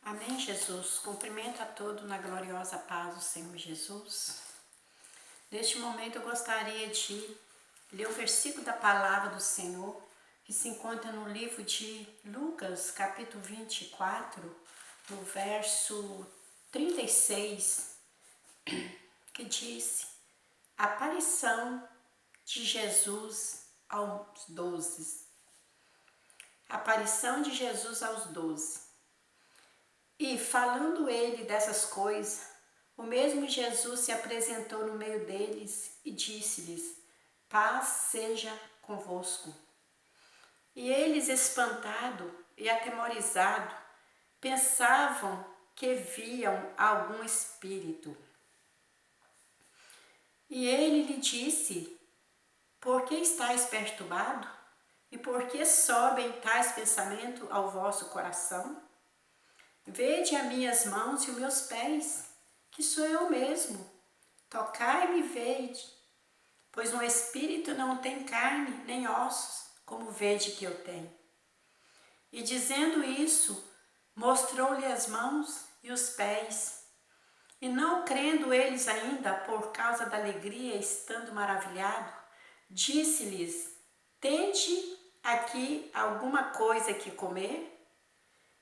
Amém, Jesus. Cumprimento a todos na gloriosa paz do Senhor Jesus. Neste momento eu gostaria de ler o versículo da palavra do Senhor, que se encontra no livro de Lucas, capítulo 24, no verso 36, que diz: aparição de Jesus aos 12. Aparição de Jesus aos 12. E falando ele dessas coisas, o mesmo Jesus se apresentou no meio deles e disse-lhes: paz seja convosco. E eles, espantados e atemorizados, pensavam que viam algum espírito. E ele lhe disse: por que estáis perturbados? E por que sobem tais pensamentos ao vosso coração? Vede as minhas mãos e os meus pés, que sou eu mesmo. Tocai-me e vede, pois um espírito não tem carne nem ossos, como vede que eu tenho. E dizendo isso, mostrou-lhe as mãos e os pés. E não crendo eles ainda, por causa da alegria, estando maravilhado, disse-lhes: tende aqui alguma coisa que comer?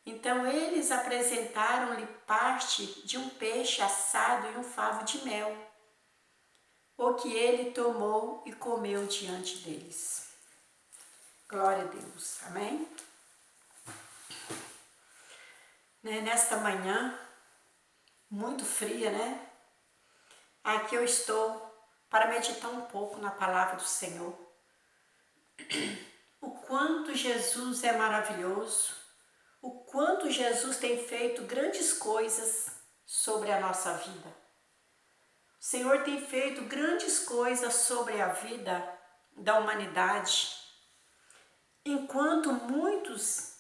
Então eles apresentaram-lhe parte de um peixe assado e um favo de mel, o que ele tomou e comeu diante deles. Glória a Deus, amém? Nesta manhã, muito fria, né? Aqui eu estou para meditar um pouco na palavra do Senhor. O quanto Jesus é maravilhoso, o quanto Jesus tem feito grandes coisas sobre a nossa vida. O Senhor tem feito grandes coisas sobre a vida da humanidade. Enquanto muitos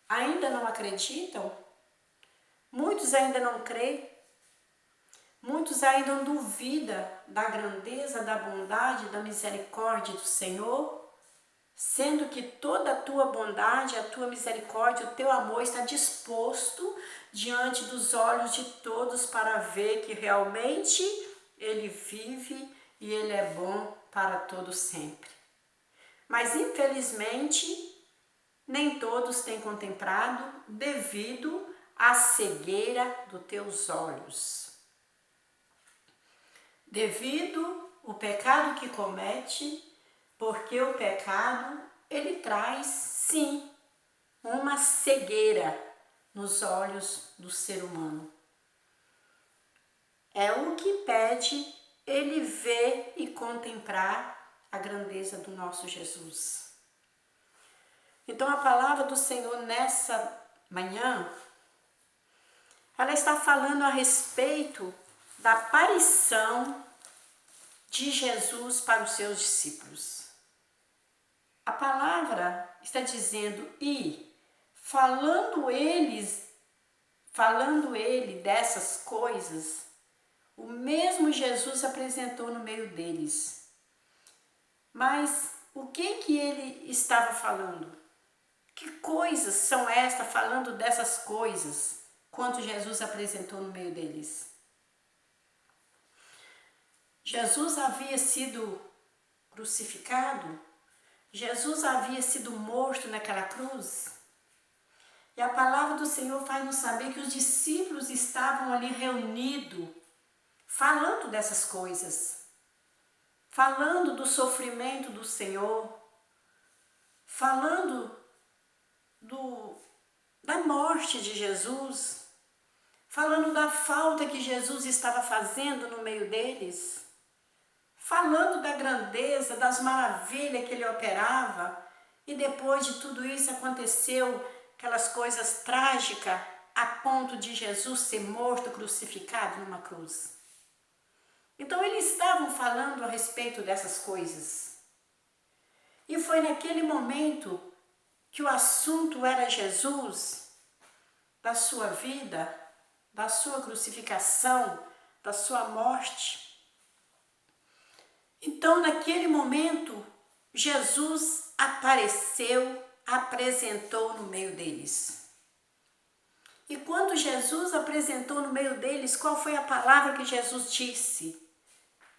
ainda não acreditam, muitos ainda não creem, muitos ainda duvidam da grandeza, da bondade, da misericórdia do Senhor, sendo que toda a tua bondade, a tua misericórdia, o teu amor está disposto diante dos olhos de todos para ver que realmente Ele vive e Ele é bom para todos sempre. Mas infelizmente nem todos têm contemplado devido à cegueira dos teus olhos. Devido ao pecado que comete, porque o pecado, ele traz, sim, uma cegueira nos olhos do ser humano. É o que impede ele ver e contemplar a grandeza do nosso Jesus. Então a palavra do Senhor nessa manhã, ela está falando a respeito da aparição de Jesus para os seus discípulos. A palavra está dizendo: e falando ele dessas coisas, o mesmo Jesus se apresentou no meio deles. Mas o que ele estava falando? Que coisas são estas falando dessas coisas, quando Jesus se apresentou no meio deles? Jesus havia sido crucificado, Jesus havia sido morto naquela cruz. E a palavra do Senhor faz-nos saber que os discípulos estavam ali reunidos, falando dessas coisas, falando do sofrimento do Senhor, falando da morte de Jesus, falando da falta que Jesus estava fazendo no meio deles, falando da grandeza, das maravilhas que ele operava. E depois de tudo isso aconteceu aquelas coisas trágicas a ponto de Jesus ser morto, crucificado numa cruz. Então eles estavam falando a respeito dessas coisas. E foi naquele momento que o assunto era Jesus, da sua vida, da sua crucificação, da sua morte. Então, naquele momento, Jesus apareceu, apresentou no meio deles. E quando Jesus apresentou no meio deles, qual foi a palavra que Jesus disse?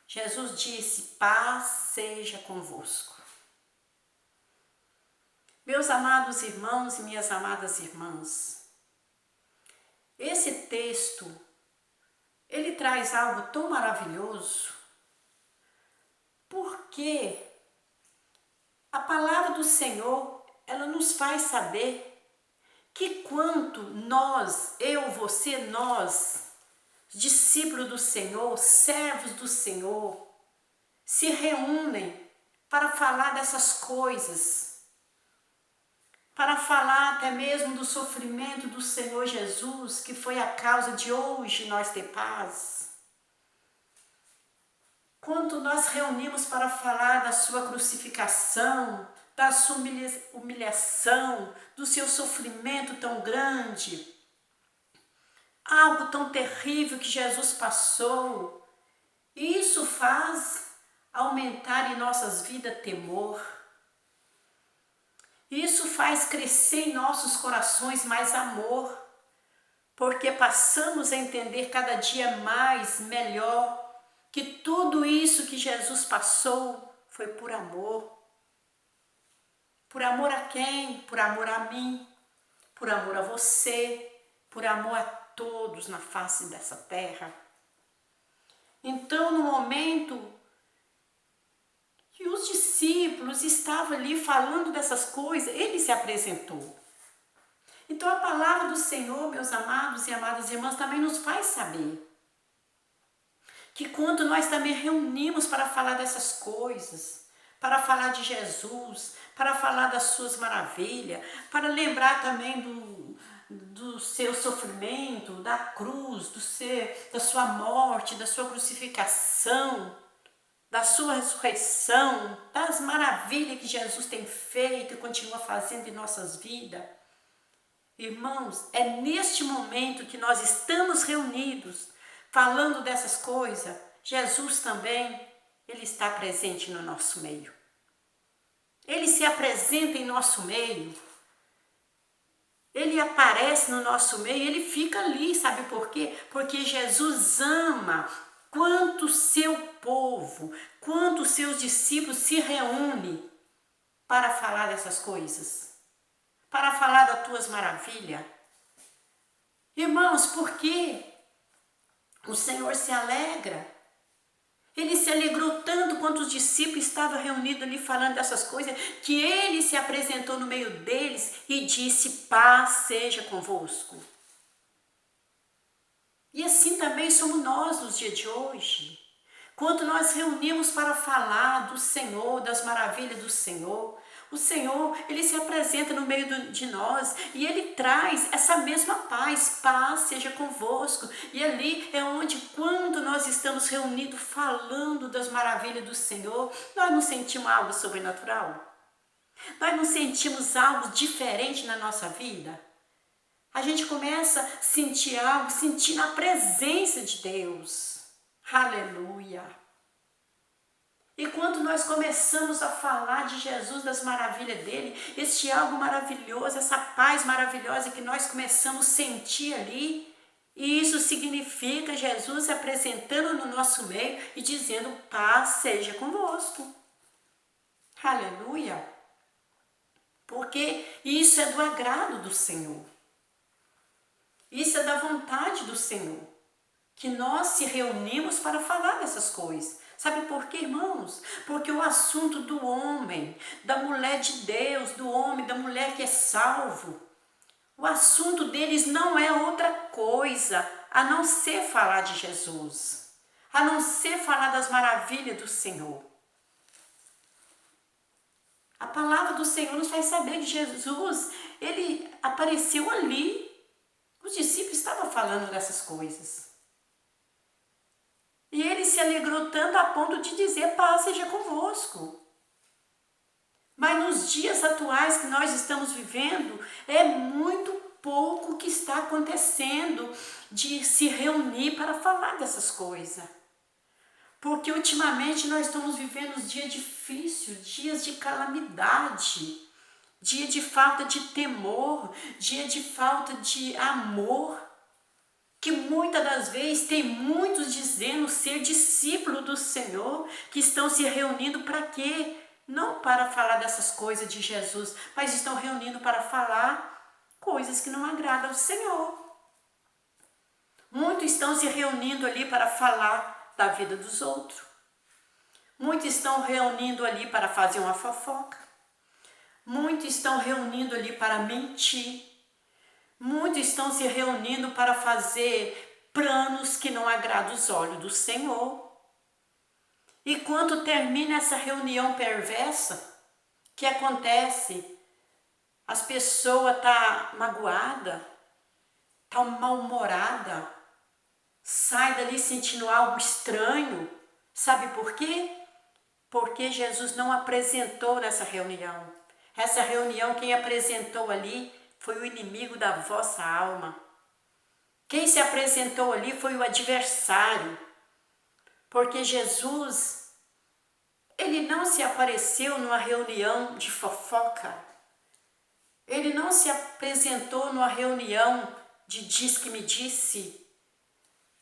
Jesus disse: paz seja convosco. Meus amados irmãos e minhas amadas irmãs, esse texto, ele traz algo tão maravilhoso, porque a palavra do Senhor, ela nos faz saber que quanto nós, eu, você, nós, discípulos do Senhor, servos do Senhor, se reúnem para falar dessas coisas, para falar até mesmo do sofrimento do Senhor Jesus, que foi a causa de hoje nós ter paz. Quanto nós reunimos para falar da sua crucificação, da sua humilhação, do seu sofrimento tão grande, algo tão terrível que Jesus passou. E isso faz aumentar em nossas vidas temor. Isso faz crescer em nossos corações mais amor, porque passamos a entender cada dia mais, melhor, que tudo isso que Jesus passou foi por amor. Por amor a quem? Por amor a mim, por amor a você, por amor a todos na face dessa terra. Então, no momento que os discípulos estavam ali falando dessas coisas, ele se apresentou. Então, a palavra do Senhor, meus amados e amadas irmãs, também nos faz saber que quando nós também reunimos para falar dessas coisas, para falar de Jesus, para falar das suas maravilhas, para lembrar também do seu sofrimento, da cruz, da sua morte, da sua crucificação, da sua ressurreição, das maravilhas que Jesus tem feito e continua fazendo em nossas vidas. Irmãos, é neste momento que nós estamos reunidos, falando dessas coisas, Jesus também, ele está presente no nosso meio. Ele se apresenta em nosso meio. Ele aparece no nosso meio, ele fica ali, sabe por quê? Porque Jesus ama quanto seu povo, quanto seus discípulos se reúnem para falar dessas coisas, para falar das tuas maravilhas. Irmãos, por que o Senhor se alegra? Ele se alegrou tanto quanto os discípulos estavam reunidos ali falando dessas coisas, que ele se apresentou no meio deles e disse: paz seja convosco. E assim também somos nós nos dias de hoje. Quando nós reunimos para falar do Senhor, das maravilhas do Senhor, o Senhor, ele se apresenta no meio de nós e ele traz essa mesma paz, paz seja convosco. E ali é onde, quando nós estamos reunidos falando das maravilhas do Senhor, nós não sentimos algo sobrenatural? Nós não sentimos algo diferente na nossa vida? A gente começa a sentir algo, sentindo a presença de Deus. Aleluia! E quando nós começamos a falar de Jesus, das maravilhas dele, este algo maravilhoso, essa paz maravilhosa que nós começamos a sentir ali, e isso significa Jesus se apresentando no nosso meio e dizendo: paz seja convosco. Aleluia! Porque isso é do agrado do Senhor. Isso é da vontade do Senhor, que nós se reunimos para falar dessas coisas. Sabe por quê, irmãos? Porque o assunto do homem, da mulher de Deus, do homem, da mulher que é salvo, o assunto deles não é outra coisa a não ser falar de Jesus, a não ser falar das maravilhas do Senhor. A palavra do Senhor nos faz saber que Jesus, ele apareceu ali. Os discípulos estavam falando dessas coisas. E ele se alegrou tanto a ponto de dizer: paz seja convosco. Mas nos dias atuais que nós estamos vivendo, é muito pouco o que está acontecendo de se reunir para falar dessas coisas. Porque ultimamente nós estamos vivendo dias difíceis, dias de calamidade, dia de falta de temor, dia de falta de amor, que muitas das vezes tem muitos dizendo ser discípulo do Senhor, que estão se reunindo para quê? Não para falar dessas coisas de Jesus, mas estão reunindo para falar coisas que não agradam ao Senhor. Muitos estão se reunindo ali para falar da vida dos outros. Muitos estão reunindo ali para fazer uma fofoca. Muitos estão reunindo ali para mentir. Muitos estão se reunindo para fazer planos que não agradam os olhos do Senhor. E quando termina essa reunião perversa, o que acontece? As pessoas estão magoadas, estão mal-humoradas, sai dali sentindo algo estranho. Sabe por quê? Porque Jesus não apresentou nessa reunião. Essa reunião, quem apresentou ali foi o inimigo da vossa alma. Quem se apresentou ali foi o adversário. Porque Jesus, ele não se apareceu numa reunião de fofoca. Ele não se apresentou numa reunião de diz que me disse.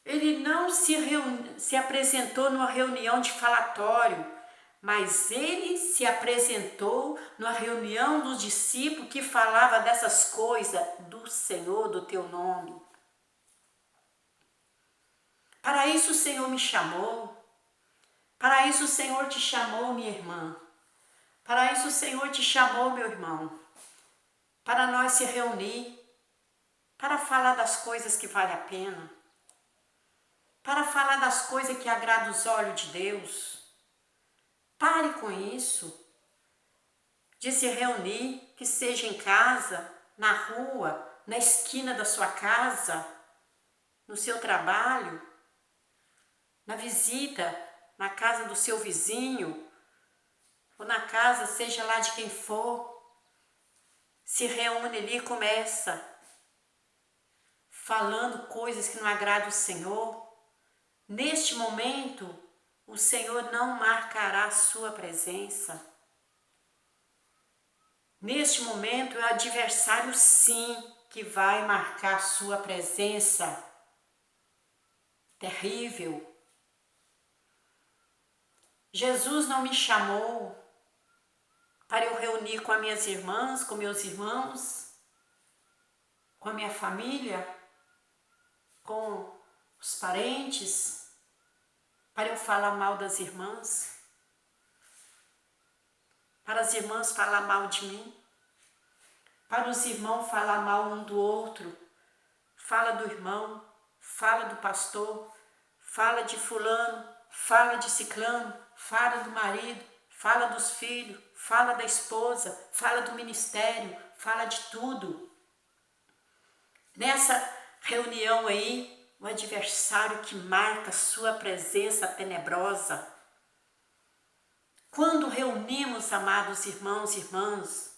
Ele não se apresentou numa reunião de falatório. Mas ele se apresentou numa reunião dos discípulos que falava dessas coisas do Senhor, do teu nome. Para isso o Senhor me chamou. Para isso o Senhor te chamou, minha irmã. Para isso o Senhor te chamou, meu irmão. Para nós se reunir. Para falar das coisas que vale a pena. Para falar das coisas que agradam os olhos de Deus. Pare com isso, de se reunir, que seja em casa, na rua, na esquina da sua casa, no seu trabalho, na visita, na casa do seu vizinho, ou na casa, seja lá de quem for. Se reúne ali e começa falando coisas que não agradam o Senhor. Neste momento, o Senhor não marcará a sua presença. Neste momento, é o adversário sim que vai marcar a sua presença. Terrível. Jesus não me chamou para eu reunir com as minhas irmãs, com meus irmãos, com a minha família, com os parentes, para eu falar mal das irmãs, para as irmãs falar mal de mim, para os irmãos falar mal um do outro. Fala do irmão, fala do pastor, fala de fulano, fala de ciclano, fala do marido, fala dos filhos, fala da esposa, fala do ministério, fala de tudo. Nessa reunião aí, o adversário que marca sua presença tenebrosa. Quando reunimos, amados irmãos e irmãs,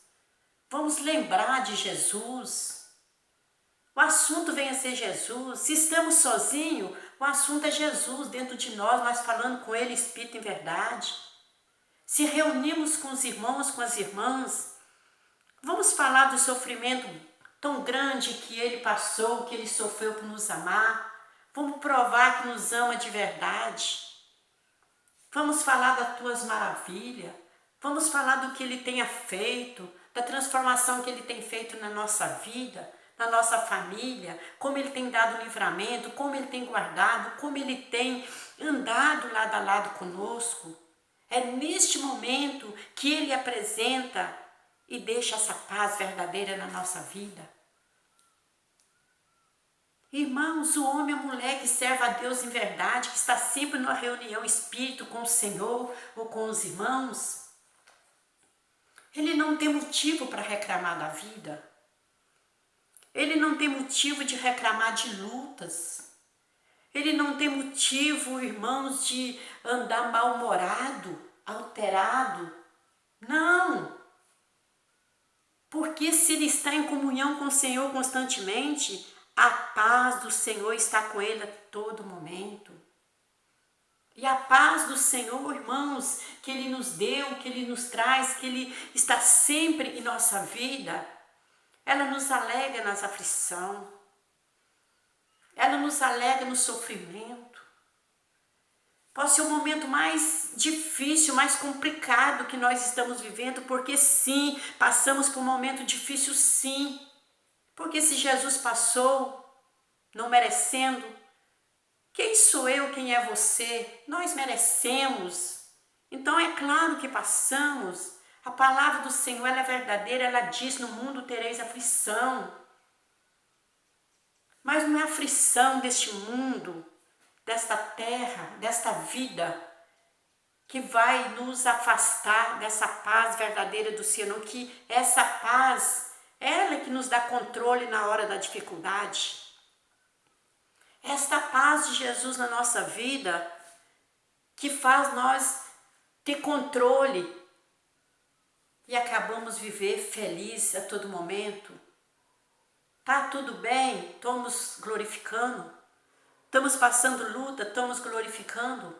vamos lembrar de Jesus. O assunto vem a ser Jesus. Se estamos sozinhos, o assunto é Jesus dentro de nós falando com Ele, Espírito em verdade. Se reunimos com os irmãos, com as irmãs, vamos falar do sofrimento tão grande que Ele passou, que Ele sofreu por nos amar. Vamos provar que nos ama de verdade. Vamos falar das tuas maravilhas. Vamos falar do que Ele tenha feito, da transformação que Ele tem feito na nossa vida, na nossa família, como Ele tem dado livramento, como Ele tem guardado, como Ele tem andado lado a lado conosco. É neste momento que Ele apresenta e deixa essa paz verdadeira na nossa vida. Irmãos, o homem e a mulher que serve a Deus em verdade, que está sempre numa reunião espírito com o Senhor ou com os irmãos, ele não tem motivo para reclamar da vida. Ele não tem motivo de reclamar de lutas. Ele não tem motivo, irmãos, de andar mal-humorado, alterado. Não! Porque se ele está em comunhão com o Senhor constantemente, a paz do Senhor está com ele a todo momento. E a paz do Senhor, irmãos, que Ele nos deu, que Ele nos traz, que Ele está sempre em nossa vida, ela nos alegra nas aflições, ela nos alegra no sofrimento. Pode ser o momento mais difícil, mais complicado que nós estamos vivendo, porque sim, passamos por um momento difícil, sim. Porque se Jesus passou, não merecendo, quem sou eu, quem é você? Nós merecemos. Então é claro que passamos. A palavra do Senhor ela é verdadeira, ela diz: no mundo tereis aflição. Mas não é aflição deste mundo, desta terra, desta vida, que vai nos afastar dessa paz verdadeira do Senhor, que essa paz, ela é que nos dá controle na hora da dificuldade. Esta paz de Jesus na nossa vida, que faz nós ter controle e acabamos viver feliz a todo momento. Tá tudo bem, estamos glorificando. Estamos passando luta, estamos glorificando.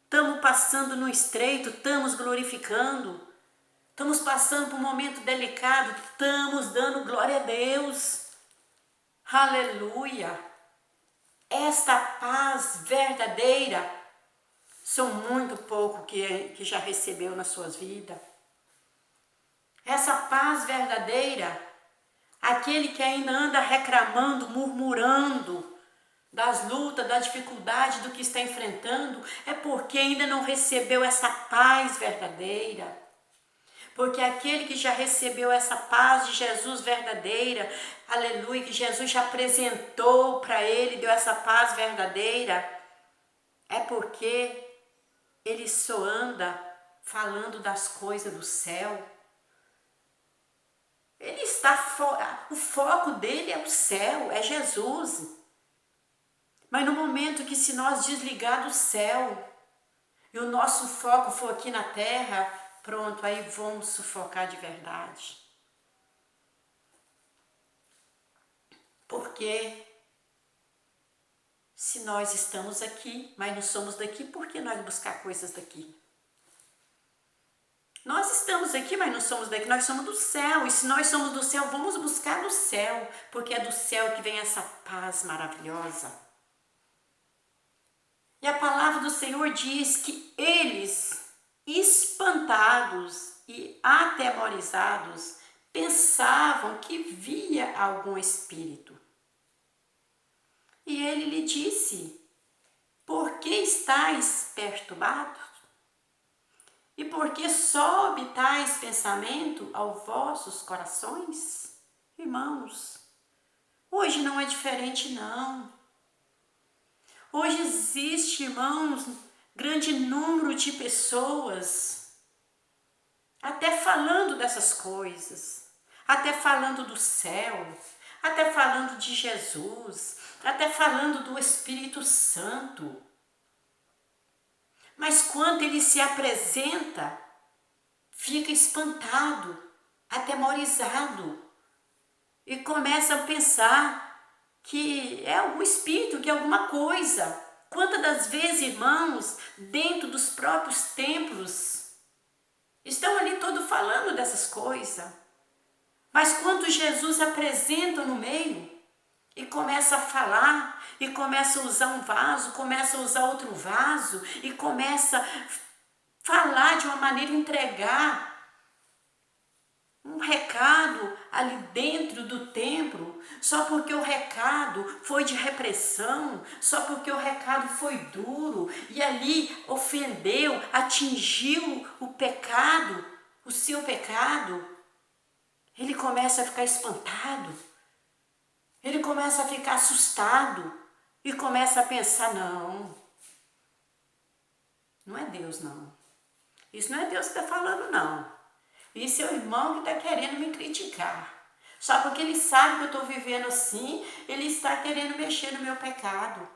Estamos passando no estreito, estamos glorificando. Estamos passando por um momento delicado, estamos dando glória a Deus. Aleluia! Esta paz verdadeira, são muito pouco que já recebeu nas suas vidas. Essa paz verdadeira, aquele que ainda anda reclamando, murmurando das lutas, da dificuldade, do que está enfrentando, é porque ainda não recebeu essa paz verdadeira. Porque aquele que já recebeu essa paz de Jesus verdadeira, aleluia, que Jesus já apresentou para ele, deu essa paz verdadeira, é porque ele só anda falando das coisas do céu. Ele está o foco dele é o céu, é Jesus. Mas no momento que se nós desligar do céu e o nosso foco for aqui na terra, pronto, aí vamos sufocar de verdade. Porque se nós estamos aqui, mas não somos daqui, por que nós buscar coisas daqui? Nós estamos aqui, mas não somos daqui, nós somos do céu. E se nós somos do céu, vamos buscar do céu, porque é do céu que vem essa paz maravilhosa. E a palavra do Senhor diz que eles, espantados e atemorizados, pensavam que via algum espírito. E ele lhe disse: por que estáis perturbados? E por que sobe tais pensamento aos vossos corações? Irmãos, hoje não é diferente não. Hoje existe, irmãos, grande número de pessoas até falando dessas coisas, até falando do céu, até falando de Jesus, até falando do Espírito Santo. Mas quando ele se apresenta, fica espantado, atemorizado e começa a pensar que é algum espírito, que é alguma coisa. Quantas das vezes, irmãos, dentro dos próprios templos, estão ali todos falando dessas coisas. Mas quando Jesus apresenta no meio e começa a falar, e começa a usar um vaso, começa a usar outro vaso, e começa a falar de uma maneira, entregar um recado ali dentro do templo, só porque o recado foi de repressão, só porque o recado foi duro, e ali ofendeu, atingiu o pecado, o seu pecado, ele começa a ficar espantado, ele começa a ficar assustado, e começa a pensar: não é Deus não, isso não é Deus que está falando não, isso é o irmão que está querendo me criticar. Só porque ele sabe que eu estou vivendo assim, ele está querendo mexer no meu pecado.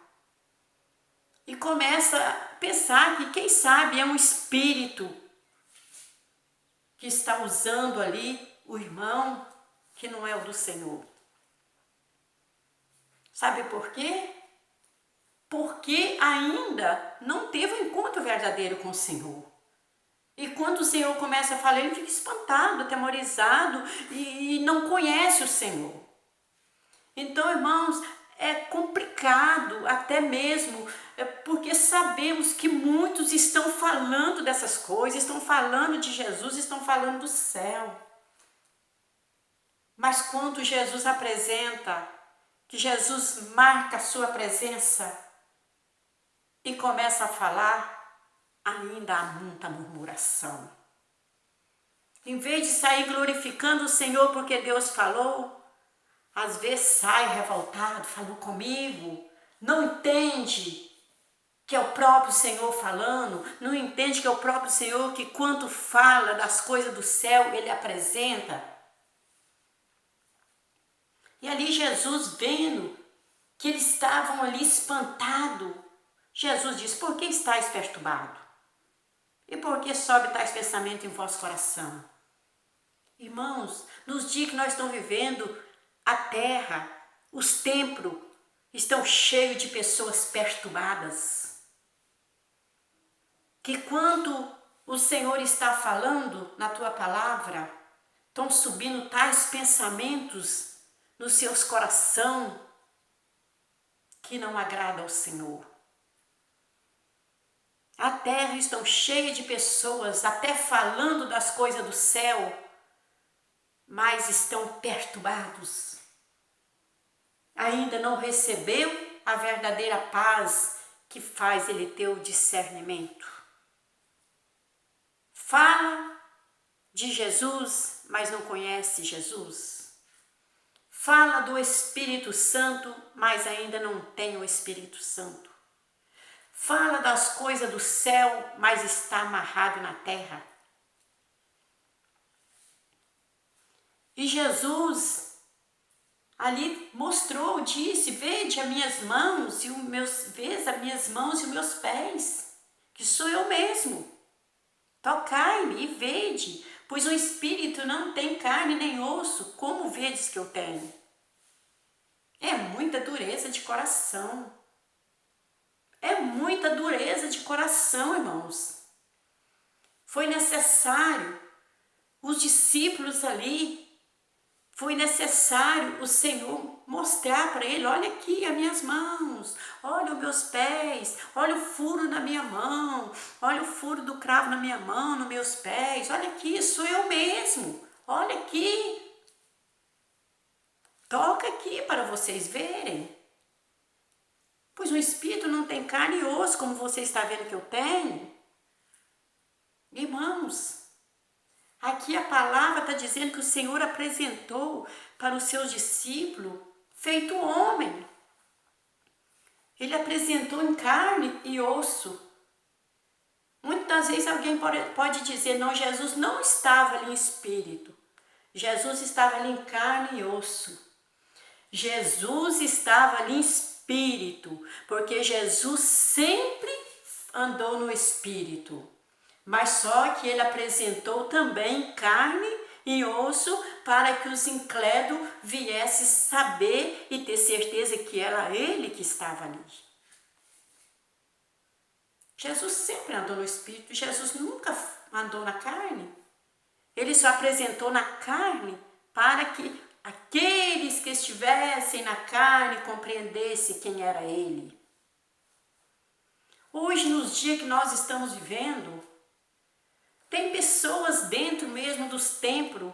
E começa a pensar que, quem sabe, é um espírito que está usando ali o irmão que não é o do Senhor. Sabe por quê? porque ainda não teve um encontro verdadeiro com o Senhor. E quando o Senhor começa a falar, ele fica espantado, atemorizado e não conhece o Senhor. Então, irmãos, é complicado até mesmo, porque sabemos que muitos estão falando dessas coisas, estão falando de Jesus, estão falando do céu. Mas quando Jesus apresenta, que Jesus marca a sua presença e começa a falar, ainda há muita murmuração. Em vez de sair glorificando o Senhor porque Deus falou, às vezes sai revoltado, falou comigo, não entende que é o próprio Senhor falando, não entende que é o próprio Senhor que quando fala das coisas do céu, ele apresenta. E ali Jesus vendo que eles estavam ali espantados, Jesus diz, por que estáis perturbados? E por que sobe tais pensamentos em vosso coração? Irmãos, nos dias que nós estamos vivendo, a terra, os templos estão cheios de pessoas perturbadas. Que quando o Senhor está falando na tua palavra, estão subindo tais pensamentos nos seus corações que não agrada ao Senhor. A terra está cheia de pessoas, até falando das coisas do céu, mas estão perturbados. Ainda não recebeu a verdadeira paz que faz ele ter o discernimento. Fala de Jesus, mas não conhece Jesus. Fala do Espírito Santo, mas ainda não tem o Espírito Santo. Fala das coisas do céu, mas está amarrado na terra. E Jesus ali mostrou, disse, vede as minhas mãos e as minhas mãos e os meus pés, que sou eu mesmo. Tocai-me e vede, pois o Espírito não tem carne nem osso, como vedes que eu tenho? É muita dureza de coração. É muita dureza de coração, irmãos. Foi necessário os discípulos ali, foi necessário o Senhor mostrar para ele, olha aqui as minhas mãos, olha os meus pés, olha o furo na minha mão, olha o furo do cravo na minha mão, nos meus pés, olha aqui, sou eu mesmo, olha aqui. Toca aqui para vocês verem. Pois o Espírito não tem carne e osso, como você está vendo que eu tenho. Irmãos, aqui a palavra está dizendo que o Senhor apresentou para os seus discípulos feito homem. Ele apresentou em carne e osso. Muitas vezes alguém pode dizer, não, Jesus não estava ali em espírito. Jesus estava ali em carne e osso. Jesus estava ali em espírito, porque Jesus sempre andou no espírito. Mas só que ele apresentou também carne e osso para que os incrédulos viessem saber e ter certeza que era ele que estava ali. Jesus sempre andou no Espírito, Jesus nunca andou na carne. Ele só apresentou na carne para que aqueles que estivessem na carne compreendessem quem era ele. Hoje, nos dias que nós estamos vivendo, tem pessoas dentro mesmo dos templos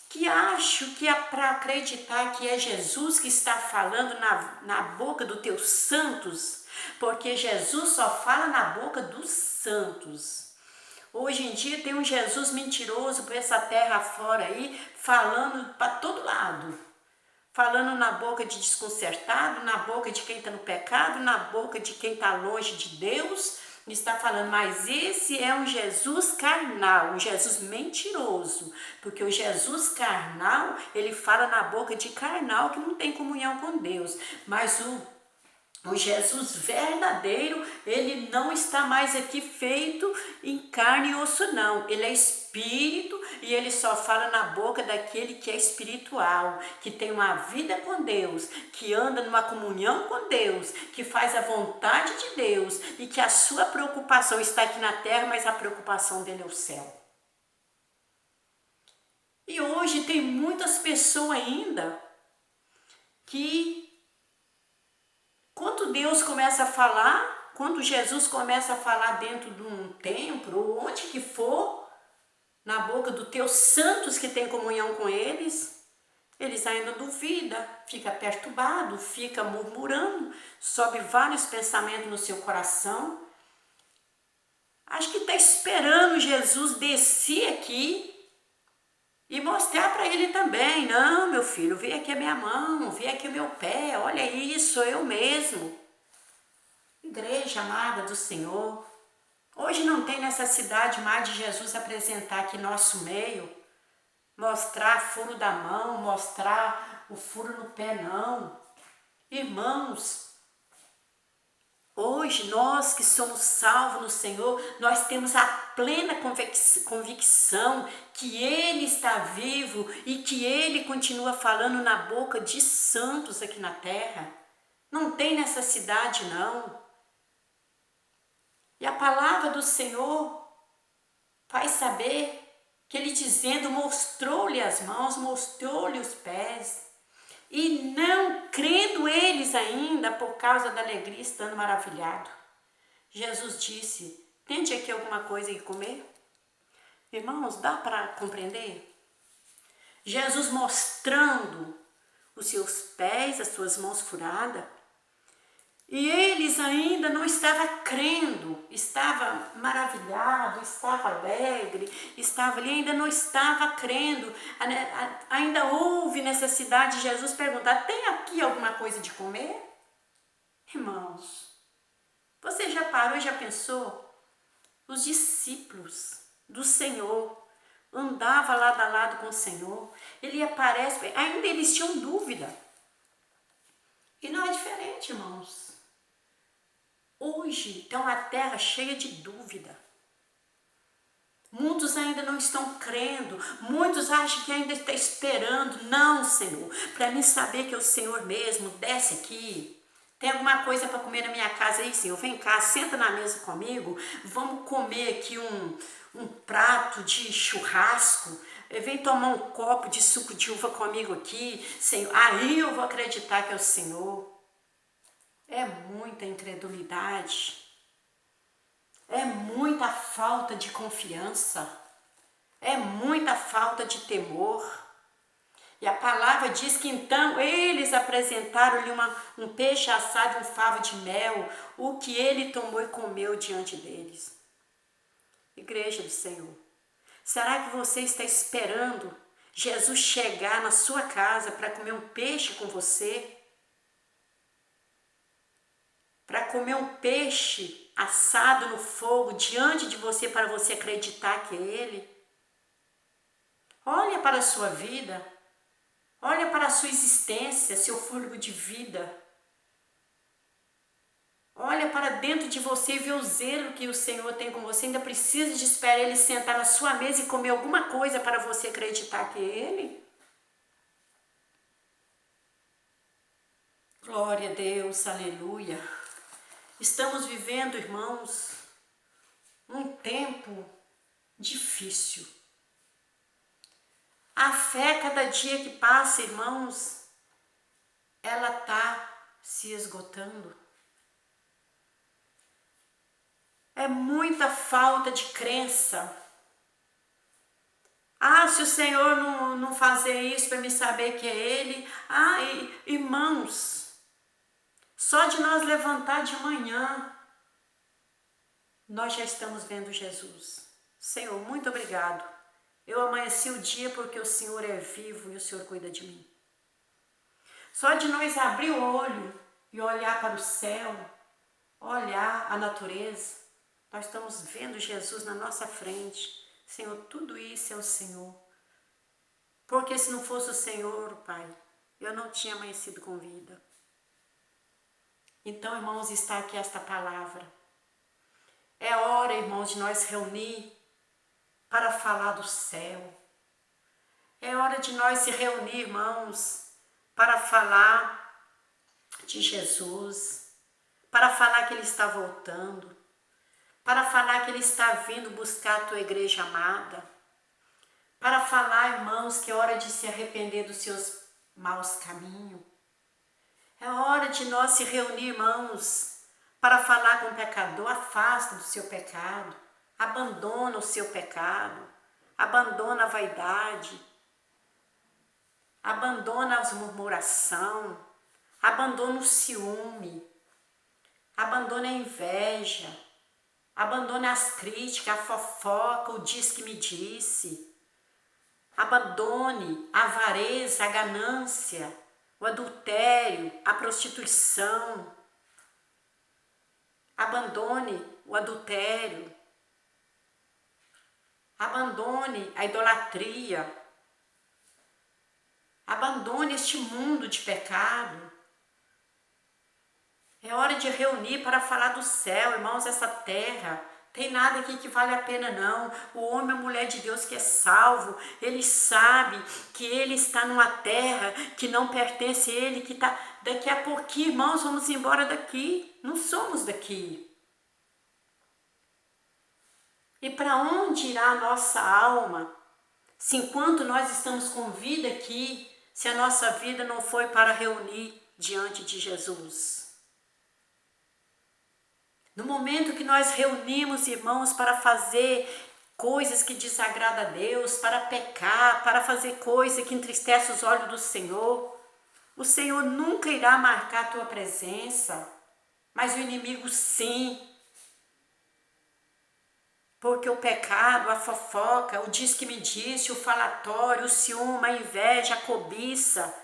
que acham que é para acreditar que é Jesus que está falando na boca dos teus santos, porque Jesus só fala na boca dos santos. Hoje em dia tem um Jesus mentiroso por essa terra fora aí, falando para todo lado. Falando na boca de desconcertado, na boca de quem está no pecado, na boca de quem está longe de Deus. Está falando, mas esse é um Jesus carnal, um Jesus mentiroso, porque o Jesus carnal, ele fala na boca de carnal que não tem comunhão com Deus, mas O Jesus verdadeiro, ele não está mais aqui feito em carne e osso, não. Ele é espírito e ele só fala na boca daquele que é espiritual, que tem uma vida com Deus, que anda numa comunhão com Deus, que faz a vontade de Deus e que a sua preocupação está aqui na terra, mas a preocupação dele é o céu. E hoje tem muitas pessoas ainda que quando Deus começa a falar, quando Jesus começa a falar dentro de um templo, ou onde que for, na boca dos teus santos que tem comunhão com eles ainda duvidam, fica perturbado, fica murmurando, sobe vários pensamentos no seu coração. Acho que está esperando Jesus descer aqui e mostrar para ele também. Não, meu filho, vê aqui a minha mão, vê aqui o meu pé, olha isso, sou eu mesmo. Igreja amada do Senhor, hoje não tem necessidade mais de Jesus apresentar aqui nosso meio, mostrar furo da mão, mostrar o furo no pé, não. Irmãos, hoje nós que somos salvos no Senhor, nós temos a plena convicção que Ele está vivo e que Ele continua falando na boca de santos aqui na terra. Não tem necessidade, não. E a palavra do Senhor faz saber que Ele dizendo, mostrou-lhe as mãos, mostrou-lhe os pés. E não crendo eles ainda por causa da alegria, estando maravilhado. Jesus disse, tende aqui alguma coisa que comer? Irmãos, dá para compreender? Jesus mostrando os seus pés, as suas mãos furadas, e eles ainda não estavam crendo, estava maravilhado, estava alegre, estava ali, ainda não estava crendo, ainda houve necessidade de Jesus perguntar, tem aqui alguma coisa de comer? Irmãos, você já parou e já pensou? Os discípulos do Senhor andavam lado a lado com o Senhor, ele aparece, ainda eles tinham dúvida. E não é diferente, irmãos. Hoje tem uma terra cheia de dúvida. Muitos ainda não estão crendo, muitos acham que ainda está esperando. Não, Senhor, para mim saber que é o Senhor mesmo, desce aqui. Tem alguma coisa para comer na minha casa aí, Senhor? Vem cá, senta na mesa comigo, vamos comer aqui um prato de churrasco. Vem tomar um copo de suco de uva comigo aqui, Senhor. Aí eu vou acreditar que é o Senhor. É muita incredulidade, é muita falta de confiança, é muita falta de temor. E a palavra diz que então eles apresentaram-lhe um peixe assado e um favo de mel, o que ele tomou e comeu diante deles. Igreja do Senhor, será que você está esperando Jesus chegar na sua casa para comer um peixe com você? Para comer um peixe assado no fogo diante de você para você acreditar que é Ele? Olha para a sua vida, olha para a sua existência, seu fôlego de vida. Olha para dentro de você e vê o zelo que o Senhor tem com você. Ainda precisa de esperar Ele sentar na sua mesa e comer alguma coisa para você acreditar que é Ele? Glória a Deus, aleluia. Estamos vivendo, irmãos, um tempo difícil. A fé, cada dia que passa, irmãos, ela está se esgotando. É muita falta de crença. Se o Senhor não fazer isso para me saber que é Ele. Irmãos, só de nós levantar de manhã, nós já estamos vendo Jesus. Senhor, muito obrigado. Eu amanheci o dia porque o Senhor é vivo e o Senhor cuida de mim. Só de nós abrir o olho e olhar para o céu, olhar a natureza, nós estamos vendo Jesus na nossa frente. Senhor, tudo isso é o Senhor. Porque se não fosse o Senhor, Pai, eu não tinha amanhecido com vida. Então, irmãos, está aqui esta palavra. É hora, irmãos, de nós reunir para falar do céu. É hora de nós se reunir, irmãos, para falar de Jesus, para falar que Ele está voltando, para falar que Ele está vindo buscar a tua igreja amada, para falar, irmãos, que é hora de se arrepender dos seus maus caminhos. É hora de nós se reunir, irmãos, para falar com o pecador: afasta do seu pecado, abandona o seu pecado, abandona a vaidade, abandona a murmuração, abandona o ciúme, abandona a inveja, abandona as críticas, a fofoca, o diz que me disse. Abandone a avareza, a ganância, o adultério, a prostituição. Abandone o adultério. Abandone a idolatria. Abandone este mundo de pecado. É hora de reunir para falar do céu, irmãos. Essa terra tem nada aqui que vale a pena, não. O homem e a mulher de Deus que é salvo, ele sabe que ele está numa terra que não pertence a ele, que está daqui a pouquinho, irmãos, vamos embora daqui. Não somos daqui. E para onde irá a nossa alma, se enquanto nós estamos com vida aqui, se a nossa vida não foi para reunir diante de Jesus? No momento que nós reunimos, irmãos, para fazer coisas que desagradam a Deus, para pecar, para fazer coisa que entristece os olhos do Senhor, o Senhor nunca irá marcar a tua presença, mas o inimigo sim. Porque o pecado, a fofoca, o diz que me disse, o falatório, o ciúme, a inveja, a cobiça,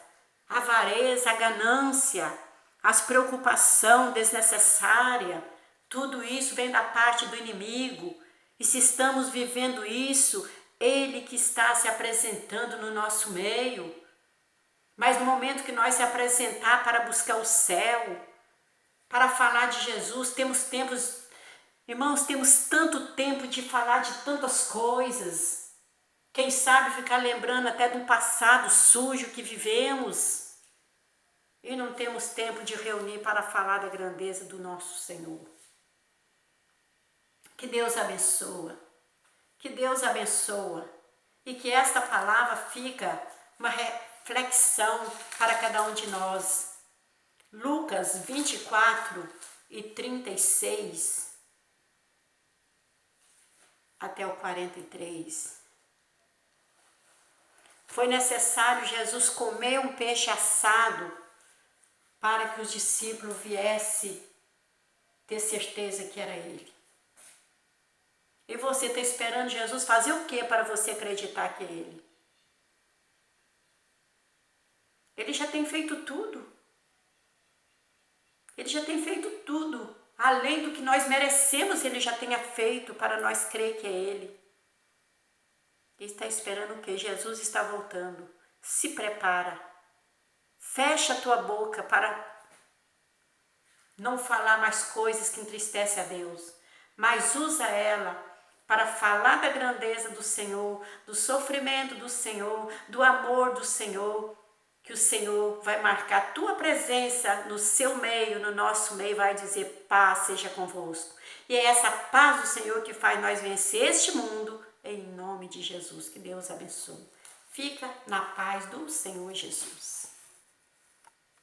a avareza, a ganância, as preocupação desnecessária, tudo isso vem da parte do inimigo. E se estamos vivendo isso, ele que está se apresentando no nosso meio. Mas no momento que nós se apresentar para buscar o céu, para falar de Jesus, temos tempos, irmãos, temos tanto tempo de falar de tantas coisas. Quem sabe ficar lembrando até de um passado sujo que vivemos. E não temos tempo de reunir para falar da grandeza do nosso Senhor. Que Deus abençoa, que Deus abençoa e que esta palavra fica uma reflexão para cada um de nós. Lucas 24:36 até o 43. Foi necessário Jesus comer um peixe assado para que os discípulos viessem ter certeza que era Ele. E você está esperando Jesus fazer o que para você acreditar que é Ele? Ele já tem feito tudo. Ele já tem feito tudo. Além do que nós merecemos, Ele já tenha feito para nós crer que é Ele. Ele está esperando o que? Jesus está voltando. Se prepara. Fecha a tua boca para não falar mais coisas que entristecem a Deus. Mas usa ela para falar da grandeza do Senhor, do sofrimento do Senhor, do amor do Senhor, que o Senhor vai marcar a tua presença no seu meio, no nosso meio, vai dizer: paz seja convosco. E é essa paz do Senhor que faz nós vencer este mundo, em nome de Jesus. Que Deus abençoe. Fica na paz do Senhor Jesus.